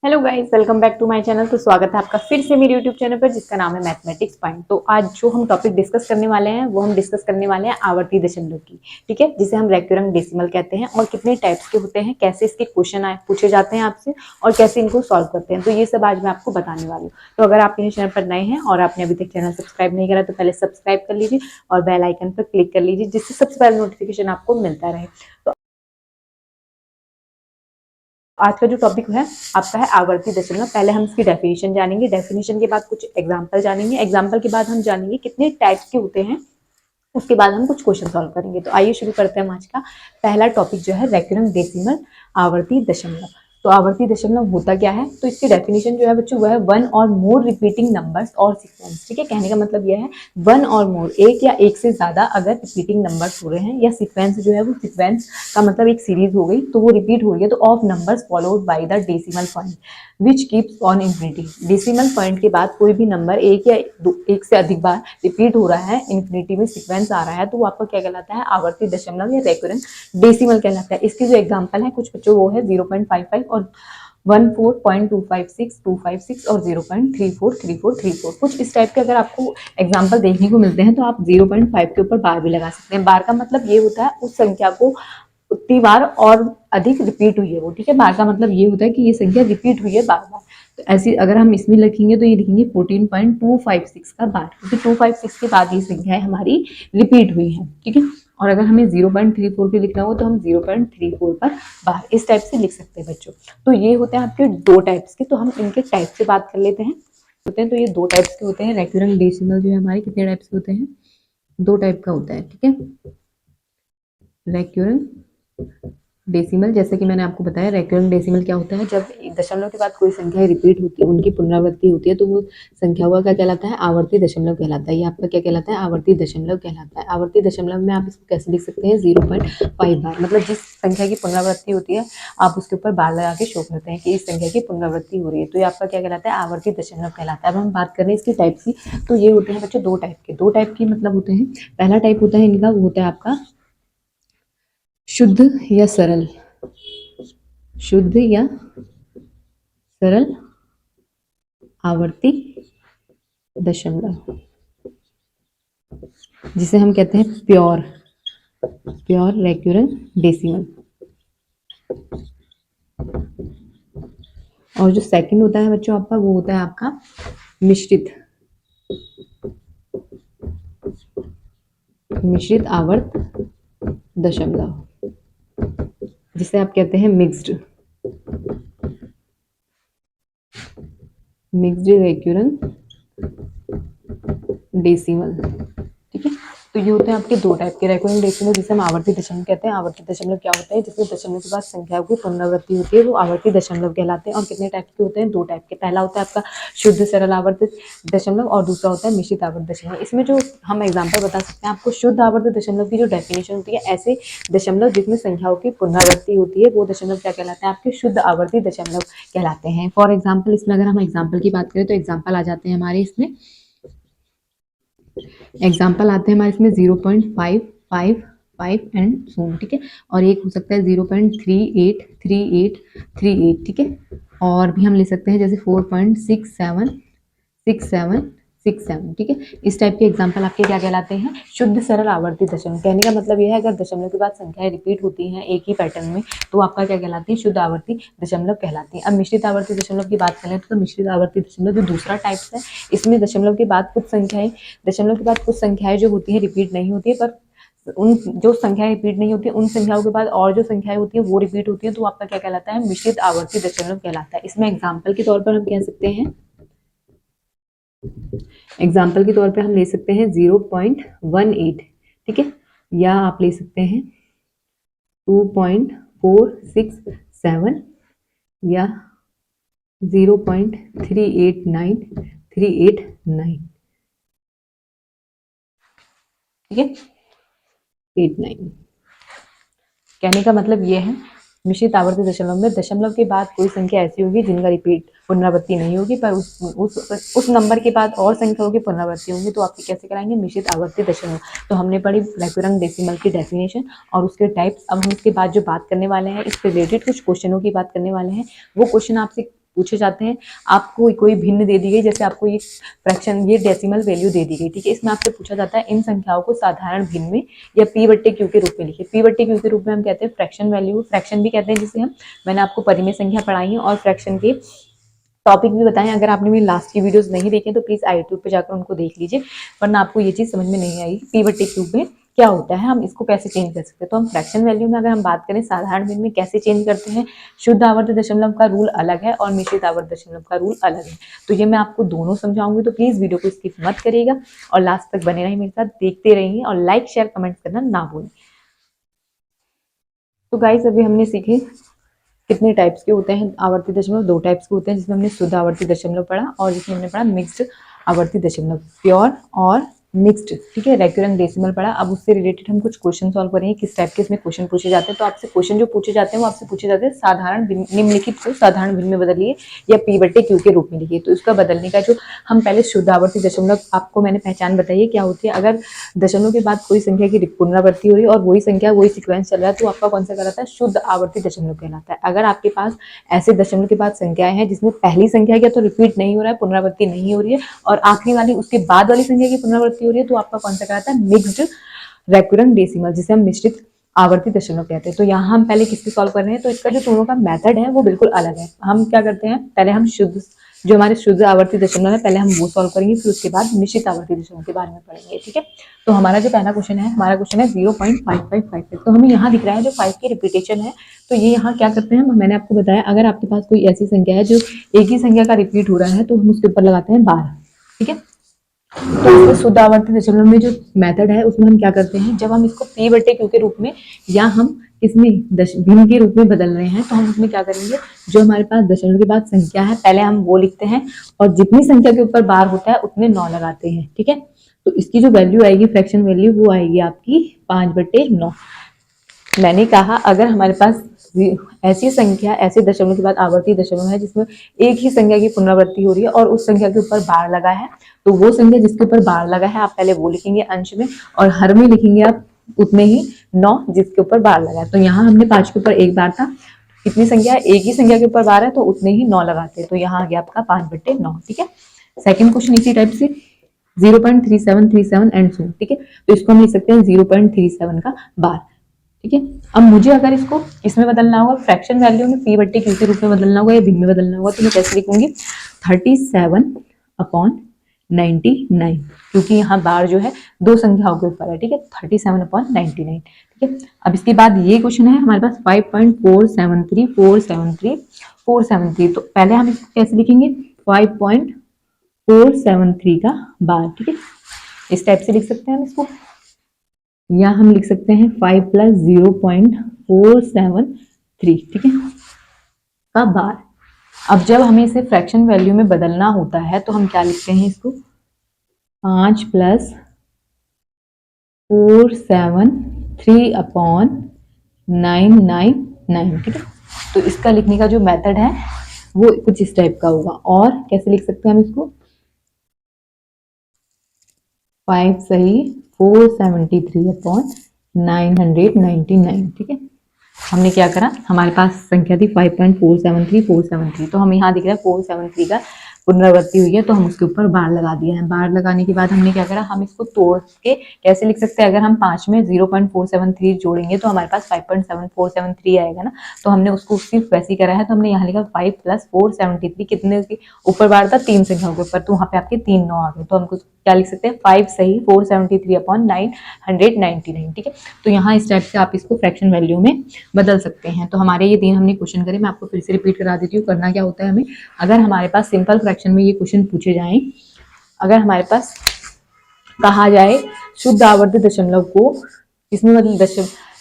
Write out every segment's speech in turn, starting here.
Hello guys, welcome back to my channel. तो स्वागत है आपका फिर से मेरे यूट्यूब चैनल पर जिसका नाम है मैथमेटिक्स पॉइंट। तो आज जो हम टॉपिक डिस्कस करने वाले हैं वो हम डिस्कस करने वाले हैं आवर्ती दशमलव की, ठीक है, जिसे हम रेक्यूरेंट डेसिमल कहते हैं। और कितने टाइप्स के होते हैं, कैसे इसके क्वेश्चन आए पूछे जाते हैं आपसे और कैसे इनको सॉल्व करते हैं, तो ये सब आज मैं आपको बताने वाली हूँ। तो अगर आप मेरे चैनल पर नए हैं और आपने अभी तक चैनल सब्सक्राइब नहीं करा तो पहले सब्सक्राइब कर लीजिए और बेल आइकन पर क्लिक कर लीजिए, जिससे सबसे पहले नोटिफिकेशन आपको मिलता रहे। तो आज का जो टॉपिक है आपका है आवर्ती दशमलव। पहले हम इसकी डेफिनेशन जानेंगे, डेफिनेशन के बाद कुछ एग्जांपल जानेंगे, एग्जांपल के बाद हम जानेंगे कितने टाइप्स के होते हैं, उसके बाद हम कुछ क्वेश्चन सॉल्व करेंगे। तो आइए शुरू करते हैं हम आज का पहला टॉपिक जो है रेक्यूरेंट डेसिमल, आवर्ती दशमलव। तो आवर्ती दशमलव होता क्या है, तो इसकी डेफिनेशन जो है बच्चों वो है वन और मोर रिपीटिंग नंबर्स और सीक्वेंस। ठीक है, कहने का मतलब यह है वन और मोर, एक या एक से ज्यादा अगर रिपीटिंग नंबर्स हो रहे हैं, या सीक्वेंस जो है वो सीक्वेंस का मतलब एक सीरीज हो गई तो वो रिपीट हो रही है, तो of numbers followed by the decimal point which keeps on infinity. Decimal point के बाद कोई भी नंबर एक या एक से अधिक बार रिपीट हो रहा है, इन्फिनिटी में सीक्वेंस आ रहा है, तो वो आपका क्या कहलाता है, आवर्ती दशमलव या रेक्यूरेंट डेसिमल कहलाता है। इसकी जो एग्जांपल है कुछ बच्चों वो है 0.55 और 14.256, 256 और 0.343434। कुछ इस टाइप के अगर आपको एग्जांपल देखने को मिलते हैं तो आप 0.5 के ऊपर बार भी लगा सकते हैं। बार का मतलब ये होता है उस संख्या को उतनी बार और अधिक रिपीट हुई है वो, ठीक है। बार का मतलब ये होता है कि ये संख्या रिपीट हुई है बार बार। तो ऐसी अगर हम इसमें लिखेंगे तो ये लिखेंगे 14.256 का बार, क्योंकि 256 के बाद ये संख्या हमारी रिपीट हुई है, ठीक है। और अगर हमें 0.34 पे लिखना हो तो हम 0.34 पर बार, इस टाइप से लिख सकते हैं बच्चों। तो ये होते हैं आपके दो टाइप्स के। तो हम इनके टाइप से बात कर लेते हैं। तो ये दो टाइप्स के होते हैं। रेक्यूरेंट डेसिमल जो है हमारे कितने टाइप्स के होते हैं, दो टाइप का होता है, ठीक है। रेक्यूरेंट डेसिमल, जैसे कि मैंने आपको बताया रेक्यूरेंट डेसिमल क्या होता है, जब दशमलव के बाद कोई संख्या रिपीट होती है, उनकी पुनरावृत्ति होती है, तो वो संख्या हुआ क्या कहलाता है, आवर्ती दशमलव कहलाता है। ये आपका क्या कहलाता है, आवर्ती दशमलव कहलाता है। आवर्ती दशमलव में आप इसको कैसे लिख सकते हैं, 0.5 बार, मतलब जिस संख्या की पुनरावृत्ति होती है आप उसके ऊपर बार लगा के शो करते हैं कि इस संख्या की पुनरावृत्ति हो रही है, तो ये आपका क्या कहलाता है, आवर्ती दशमलव कहलाता है। अब हम बात करें इसकी टाइप की, तो ये होते हैं बच्चों दो टाइप के। दो टाइप की मतलब होते हैं, पहला टाइप होता है इनका, वो होता है आपका शुद्ध या सरल, शुद्ध या सरल आवर्ती दशमलव, जिसे हम कहते हैं प्योर रेक्यूरेंट डेसिमल। और जो सेकंड होता है बच्चों आपका, वो होता है आपका मिश्रित आवर्त दशमलव, जिसे आप कहते हैं मिक्स्ड रेक्यूरेंट डेसिमल, ठीक है। तो ये होते हैं आपके दो टाइप के रेक्यूरेंट डेसिमल, जिसे हम आवर्ती दशमलव कहते हैं। आवर्ती दशमलव क्या होता है, जिसमें दशमलव के बाद संख्याओं की पुनरावृत्ति होती है, वो आवर्ती दशमलव कहलाते हैं। और कितने टाइप के होते हैं, दो टाइप के। पहला होता है आपका शुद्ध सरल आवर्ती दशमलव और दूसरा होता है मिश्रित आवर्त दशमलव। इसमें जो हम एग्जाम्पल बता सकते हैं आपको, शुद्ध आवर्त दशमलव की जो डेफिनेशन होती है, ऐसे दशमलव जिसमें संख्याओं की पुनरावृत्ति होती है वो दशमलव क्या कहलाते हैं, आपके शुद्ध आवर्ती दशमलव कहलाते हैं। फॉर एग्जाम्पल, इसमें अगर हम एग्जाम्पल की बात करें तो एग्जाम्पल आ जाते हैं हमारे इसमें, एग्जाम्पल आते हैं हमारे इसमें 0.555 एंड सो, ठीक है। और एक हो सकता है 0.383838, ठीक है। और भी हम ले सकते हैं जैसे 4.676767, ठीक है। इस टाइप के एग्जाम्पल आपके क्या कहलाते हैं, शुद्ध सरल आवर्ती दशमलव। कहने का मतलब यह है अगर दशमलव के बाद संख्याएं रिपीट होती हैं एक ही पैटर्न में, तो आपका क्या कहलाती है, शुद्ध आवर्ती दशमलव कहलाती है। अब मिश्रित आवर्ती दशमलव की बात करें तो मिश्रित आवर्ती दशमलव जो दूसरा टाइप्स है, इसमें दशमलव के बाद कुछ संख्याएं जो होती है रिपीट नहीं होती है, पर उन जो संख्याएं रिपीट नहीं होती उन संख्याओं के बाद और जो संख्याएं होती है वो रिपीट होती है, तो आपका क्या कहलाता है, मिश्रित आवर्ती दशमलव कहलाता है। इसमें एग्जाम्पल के तौर पर हम कह सकते हैं, एग्जाम्पल के तौर पे हम ले सकते हैं 0.18, ठीक है, या आप ले सकते हैं 2.467 या 0.389389, ठीक है, 89। कहने का मतलब ये है मिश्रित आवर्ती दशमलव में दशमलव के बाद कोई संख्या ऐसी होगी जिनका रिपीट पुनरावृत्ति नहीं होगी, पर उस नंबर के बाद और संख्याओं की पुनरावृत्ति होंगी, तो आपके कैसे कराएंगे, मिश्रित आवर्ती दशमलव। तो हमने पढ़ी रेक्यूरेंट डेसिमल की डेफिनेशन और उसके टाइप्स। अब हम इसके बाद जो बात करने वाले हैं, इससे रिलेटेड कुछ क्वेश्चनों की बात करने वाले हैं। वो क्वेश्चन आपसे पूछे जाते हैं। आपको कोई भिन्न दे दी गई, जैसे आपको ये फ्रैक्शन, ये डेसिमल वैल्यू दे दी गई, ठीक है, इसमें आपसे पूछा जाता है इन संख्याओं को साधारण भिन्न में या P/Q के रूप में लिखिए। P/Q के रूप में हम कहते हैं फ्रैक्शन वैल्यू, फ्रैक्शन भी कहते हैं जिसे हम, मैंने आपको परिमेय संख्या पढ़ाई है और फ्रैक्शन के टॉपिक भी बताएं। अगर आपने मेरी लास्ट की वीडियोस नहीं देखे तो प्लीज यूट्यूब पे जाकर उनको देख लीजिए, वरना आपको ये चीज समझ में नहीं आएगी P/Q में क्या होता है, हम इसको कैसे चेंज कर सकते हैं। तो हम फ्रैक्शन वैल्यू में अगर हम बात करें साधारण भिन्न में कैसे चेंज करते हैं, शुद्ध आवर्त दशमलव का रूल अलग है और मिश्रित आवर्त दशमलव का रूल अलग है। तो ये मैं आपको दोनों समझाऊंगी, तो प्लीज वीडियो को स्किप मत करिएगा और लास्ट तक बने रहिए मेरे साथ, देखते रहिए और लाइक शेयर कमेंट करना ना भूलें। तो गाइस अभी हमने सीखे कितने टाइप्स के होते हैं आवर्ती दशमलव, 2 टाइप्स के होते हैं, जिसमें हमने शुद्ध आवर्ती दशमलव पढ़ा और जिसमें हमने पढ़ा मिक्स्ड आवर्ती दशमलव, प्योर और मिक्स्ड, ठीक है, रेक्यूरेंट डेसिमल पढ़ा। अब उससे रिलेटेड हम कुछ क्वेश्चन सॉल्व करेंगे, किस टाइप के इसमें क्वेश्चन पूछे जाते हैं। तो आपसे क्वेश्चन जो पूछे जाते हैं वो आपसे पूछे जाते हैं साधारण निम्नलिखित को साधारण भिन्न में बदलिए या P/Q के रूप में लिखिए। तो इसका बदलने का जो हम पहले शुद्ध आवर्ती दशमलव, आपको मैंने पहचान बताई है क्या होती है। अगर दशमलव के बाद कोई संख्या की पुनरावृत्ति हो रही है और वही संख्या वही सिक्वेंस चल रहा है तो आपका कौन सा कहलाता है, शुद्ध आवर्ती दशमलव कहलाता है। अगर आपके पास ऐसे दशमलव के बाद संख्याएं हैं जिसमें पहली संख्या क्या तो रिपीट नहीं हो रहा है, पुनरावृत्ति नहीं हो रही है, और आखिरी वाली उसके बाद वाली संख्या की पुनरावृत्ति हो रही है, तो आपका कौन सा कहलाता है, मिक्स्ड रेक्यूरेंट डेसिमल, जिसे हम मिश्रित आवर्ती दशमलव कहते हैं। तो यहाँ हम पहले किससे सॉल्व कर रहे हैं, तो इसका जो दोनों का मेथड है वो बिल्कुल अलग है। हम क्या करते हैं, पहले हम शुद्ध, जो हमारे शुद्ध आवर्ती दशमलव है पहले हम वो सॉल्व करेंगे, फिर उसके बाद मिश्रित आवर्ती दशमलव के बारे में पढ़ेंगे, ठीक है। तो हमारा जो पहला क्वेश्चन है, हमारा क्वेश्चन है 0.5555। तो हमें यहाँ दिख रहा है जो 5 की रिपीटेशन है, तो ये यहाँ क्या करते हैं, मैंने आपको बताया अगर आपके पास कोई ऐसी संख्या है जो एक ही संख्या का रिपीट हो रहा है तो हम उसके ऊपर लगाते हैं 12, ठीक है। तो इसमें शुद्ध आवर्ती दशमलव में जो मेथड है उसमें हम क्या करते हैं, जब हम इसको P/Q के रूप में या हम इसमें भिन्न के रूप में बदल रहे हैं तो हम उसमें क्या करेंगे, जो हमारे पास दशमलव के बाद संख्या है पहले हम वो लिखते हैं और जितनी संख्या के ऊपर बार होता है उतने 9 लगाते हैं, ठीक है। तो इसकी जो वैल्यू आएगी फ्रैक्शन वैल्यू वो आएगी आपकी 5/9। मैंने कहा अगर हमारे पास ऐसी संख्या, ऐसे दशमलव के बाद आवर्ती दशमलव है जिसमें एक ही संख्या की पुनरावृत्ति हो रही है और उस संख्या के ऊपर बार लगा है, तो वो संख्या जिसके ऊपर बार लगा है आप पहले वो लिखेंगे अंश में, और हर में लिखेंगे आप उतने ही 9 जिसके ऊपर बार लगा है। तो यहाँ हमने 5 के ऊपर एक बार था, कितनी संख्या, एक ही संख्या के ऊपर बार है तो उतने ही 9 लगाते हैं, तो यहाँ आ गया आपका 5/9, ठीक है। सेकेंड क्वेश्चन इसी टाइप से 0.3737 एंड सो, ठीक है। तो इसको हम लिख सकते हैं 0.37 का बार, ठीक है। अब मुझे अगर इसको इसमें बदलना होगा, फ्रैक्शन वैल्यू में P/Q के रूप में बदलना होगा या भिन्न में बदलना होगा, तो मैं कैसे लिखूंगी 37/99, क्योंकि यहाँ बार जो है 2 संख्याओं के ऊपर है, ठीक है, 37/99, ठीक है। अब इसके बाद ये क्वेश्चन है हमारे पास 5.473473, तो पहले हम इसको कैसे लिखेंगे 5.473 का बार, ठीक है, इस टाइप से लिख सकते हैं हम इसको, या हम लिख सकते हैं 5 + 0.473, ठीक है, का बार। अब जब हमें इसे फ्रैक्शन वैल्यू में बदलना होता है तो हम क्या लिखते हैं इसको 5 + 473/999, ठीक है। तो इसका लिखने का जो मेथड है वो कुछ इस टाइप का होगा, और कैसे लिख सकते हैं हम इसको 5 सही 473/999, ठीक है। हमने क्या करा, हमारे पास संख्या थी 5.473473, तो हमें यहाँ दिख रहा है 473 का पुनरावृत्ति हुई है तो हम उसके ऊपर बार लगा दिया है। बार लगाने के बाद हमने क्या करा, हम इसको तोड़ के कैसे लिख सकते हैं, अगर हम 5 में 0.473 जोड़ेंगे तो हमारे पास 5.7473 आएगा ना, तो हमने उसको सिर्फ वैसे ही करा है, तो हमने यहाँ लिखा 5 + 473, कितने के ऊपर बार था 3 संख्याओं के ऊपर, तो वहाँ पे आपके 3 9 आ गए, तो हमको क्या लिख सकते हैं 5 सही 473/999, ठीक है। तो यहाँ इस टाइप से आप इसको फ्रैक्शन वैल्यू में बदल सकते हैं। तो हमारे ये 3 हमने क्वेश्चन करे, मैं आपको फिर से रिपीट करा देती हूँ। करना क्या होता है हमें, अगर हमारे पास सिंपल फ्रैक्शन में ये क्वेश्चन पूछे जाएं, अगर हमारे पास कहा जाए शुद्ध आवर्ती दशमलव को इसमें मतलब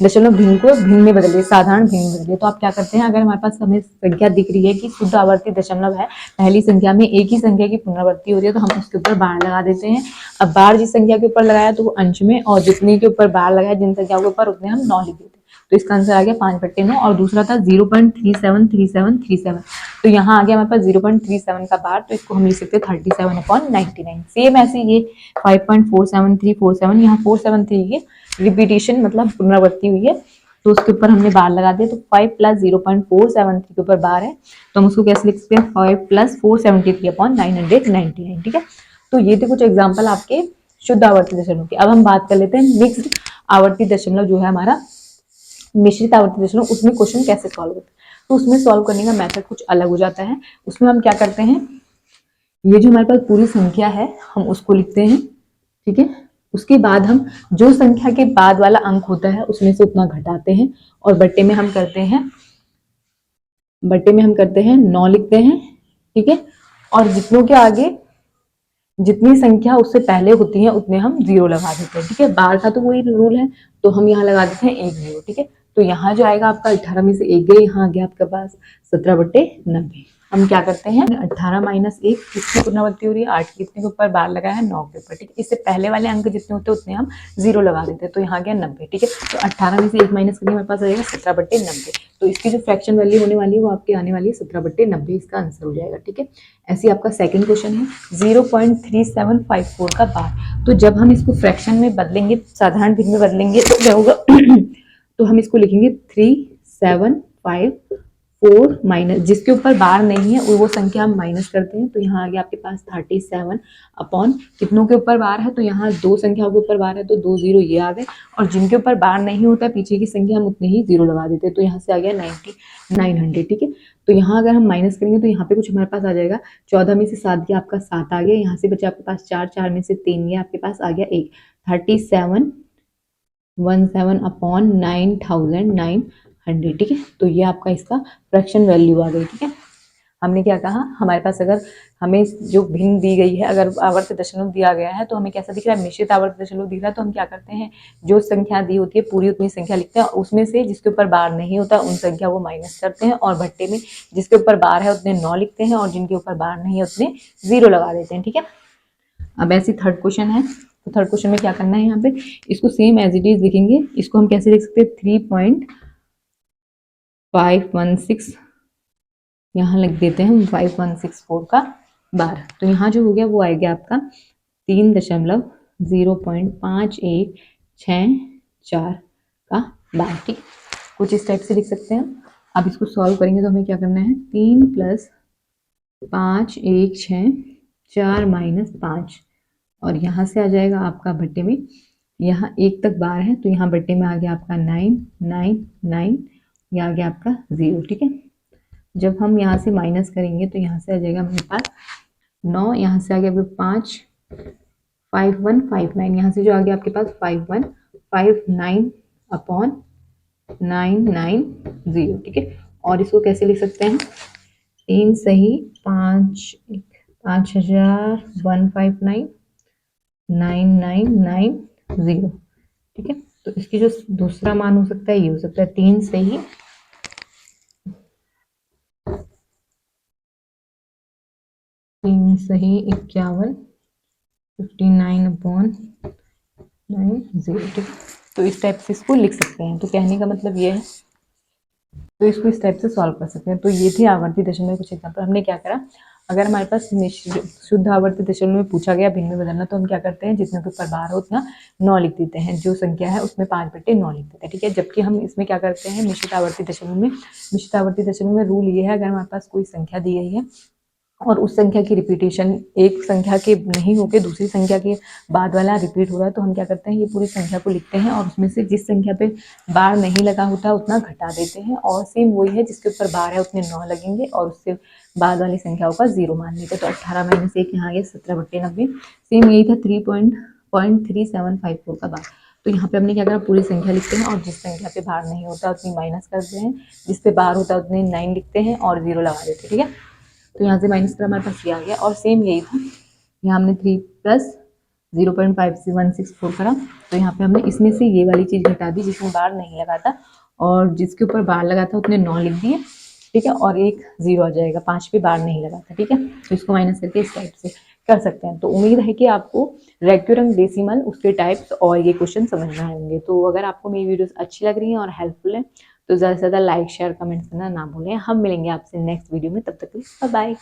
दशमलव भिन्न को भिन्न में बदलिए, साधारण भिन्न में बदलिए, तो आप क्या करते हैं, अगर हमारे पास हमें संख्या दिख रही है कि शुद्ध आवर्ती दशमलव है, पहली संख्या में एक ही संख्या की पुनरावृत्ति हो रही है, तो हम उसके ऊपर बार लगा देते हैं। अब बार जिस संख्या के ऊपर लगाया तो वो अंश में, और जितने के ऊपर बार लगाया जिन संख्याओं के ऊपर उतने हम 9 लिख देते हैं, तो इसका आंसर आ गया 5/9। और दूसरा था 0.373737, तो यहाँ आ गया हमारे पास 0.37 का बार, तो इसको हम लिख सकते हैं 37/99। सेम ऐसे ये 5.47347, यहाँ 473 की रिपीटेशन मतलब पुनरावृत्ति हुई है, तो उसके ऊपर हमने बार लगा दिया, तो 5 प्लस 0.473 के ऊपर बार है, तो हम उसको कैसे लिख सकते हैं 5 प्लस 473/999, ठीक है। तो ये थे कुछ एग्जाम्पल आपके शुद्ध आवर्ती दशमलव के। अब हम बात कर लेते हैं मिक्स्ड आवर्ती दशमलव जो है हमारा, मिश्रित आवर्ती दशमलव, उसमें क्वेश्चन कैसे सॉल्व होता है। तो उसमें सॉल्व करने का मेथड कुछ अलग हो जाता है। उसमें हम क्या करते हैं, ये जो हमारे पास पूरी संख्या है हम उसको लिखते हैं, ठीक है। उसके बाद हम जो संख्या के बाद वाला अंक होता है उसमें से उतना घटाते हैं, और बट्टे में हम करते हैं 9 लिखते हैं, ठीक है। और जितनों के आगे जितनी संख्या उससे पहले होती है उतने हम 0 लगा देते हैं, ठीक है। बार का तो वही रूल है, तो हम यहाँ लगा देते हैं 1 0, ठीक है। तो यहाँ जो आएगा आपका 18 में से 1 गए, यहाँ आ गया आपके पास 17/90। हम क्या करते हैं 18 माइनस 1 किसकी पुनरावृत्ति हो रही है 8 कितने के ऊपर बार लगाया है 9 के ऊपर, ठीक है। इससे पहले वाले अंक जितने होते हैं उतने हम 0 लगा देते हैं, तो यहाँ गया 90, ठीक है। तो 18 में से 1 माइनस करके हमारे पास आएगा 17/90। तो इसकी जो फ्रैक्शन वैल्यू होने वाली है वो आपकी आने वाली है 17/90, इसका आंसर हो जाएगा, ठीक है। ऐसे आपका सेकंड क्वेश्चन है 0.3754 का बार। तो जब हम इसको फ्रैक्शन में बदलेंगे, साधारण भिन्न में बदलेंगे तो क्या होगा तो हम इसको लिखेंगे 3754 माइनस, जिसके ऊपर बार नहीं है वो संख्या हम माइनस करते हैं, तो यहाँ आ गया आपके पास 37 अपॉन कितनों के ऊपर बार है, तो यहाँ 2 संख्याओं के ऊपर बार है, तो 2 0 ये आ गए, और जिनके ऊपर बार नहीं होता है पीछे की संख्या हम उतने ही 0 लगा देते हैं, तो यहाँ से आ गया 900, ठीक है। तो यहाँ अगर हम माइनस करेंगे तो यहाँ पे कुछ हमारे पास आ जाएगा, 14 में से 7 गया आपका 7 आ गया, यहाँ से बचा आपके पास 4, 4 में से 3 गया आपके पास आ गया 1, 3717 अपॉन 9900, ठीक है। तो ये आपका इसका फ्रैक्शन वैल्यू आ गई, ठीक है। हमने क्या कहा, हमारे पास अगर हमें जो भिन्न दी गई है, अगर आवर्त दशमलव दिया गया है तो हमें कैसा दिख रहा है, मिश्रित आवर्त दशमलव दिख रहा है, तो हम क्या करते हैं जो संख्या दी होती है पूरी उतनी संख्या लिखते हैं, उसमें से जिसके ऊपर बार नहीं होता उन संख्या को माइनस करते हैं, और भट्टे में जिसके ऊपर बार है उतने 9 लिखते हैं, और जिनके ऊपर बार नहीं है उतने 0 लगा देते हैं, ठीक है। अब ऐसी थर्ड क्वेश्चन है, तो थर्ड क्वेश्चन में क्या करना है, यहाँ पे इसको सेम एज इट इज लिखेंगे। इसको हम कैसे लिख सकते हैं 3.516, यहाँ लिख देते हैं 5164 का बार। तो यहाँ जो हो गया वो आएगा आपका 3.05164 का बार, ठीक। कुछ इस टाइप से लिख सकते हैं। अब इसको सॉल्व करेंगे तो हमें क्या करना है 3 + 5 1 6 4 - 5, और यहाँ से आ जाएगा आपका भट्टे में, यहाँ 1 तक बार है तो यहाँ भट्टे में आ गया आपका 999, ये आ गया आपका 0, ठीक है। जब हम यहाँ से माइनस करेंगे तो यहाँ से आ जाएगा हमारे पास 9, यहाँ से आ गया 5 5159, यहाँ से जो आ गया आपके पास 5159 अपॉन 990, ठीक है। और इसको कैसे लिख सकते हैं 3 सही 5,159,999,0, ठीक है। तो इसकी जो दूसरा मान हो सकता है ये हो सकता है 3 सही 51 59/90, ठीक है। तो इस टाइप से इसको लिख सकते हैं। तो कहने का मतलब ये है, तो इसको इस टाइप से सॉल्व कर सकते हैं। तो ये थी आवर्ती दशमलव कुछ एग्जाम्पल। हमने क्या करा, अगर हमारे पास शुद्ध आवर्ती दशमलव में पूछा गया भिन्न में बदलना, तो हम क्या करते हैं जितने के ऊपर बार हो उतना 9 लिख देते हैं, जो संख्या है उसमें 5/9 लिख देते हैं, ठीक है। जबकि हम इसमें क्या करते हैं मिश्रित आवर्ती दशमलव में रूल ये है, अगर हमारे पास कोई संख्या दी गई है और उस संख्या की रिपीटेशन एक संख्या के नहीं होकर दूसरी संख्या के बाद वाला रिपीट हो रहा है, तो हम क्या करते हैं ये पूरी संख्या को लिखते हैं, और उसमें से जिस संख्या पे बार नहीं लगा होता उतना घटा देते हैं, और सेम वही है जिसके ऊपर बार है उतने 9 लगेंगे, और उससे बाद वाली संख्याओं का 0 मान लेते हैं। तो 18 - 1 यहाँ गया 17/90, सेम यही था 3.3754 का बार। तो यहाँ पे हमने क्या करा पूरी संख्या लिखते हैं, और जिस संख्या पे बार नहीं होता उतनी माइनस करते हैं, जिस पे बार होता है उतने 9 लिखते हैं और 0 लगा देते हैं, ठीक है। तो यहाँ से माइनस कर हमारे पास ये आ गया, और सेम यही था यहाँ हमने 3 + 0.5164 करा, तो यहाँ पे हमने इसमें से ये वाली चीज़ घटा दी जिसमें बार नहीं लगा था, और जिसके ऊपर बार लगा था उतने 9 लिख दिए, ठीक है, और एक 0 आ जाएगा, 5 पे बार नहीं लगा था, ठीक है। तो इसको माइनस करके इस टाइप से कर सकते हैं। तो उम्मीद है कि आपको रेक्यूरेंट डेसिमल उसके टाइप्स और ये क्वेश्चन समझ में आएंगे। तो अगर आपको मेरी वीडियोस अच्छी लग रही हैं और हेल्पफुल है तो ज़्यादा से ज़्यादा लाइक शेयर कमेंट्स करना ना भूलें। हम मिलेंगे आपसे नेक्स्ट वीडियो में, तब तक के लिए बाय बाय।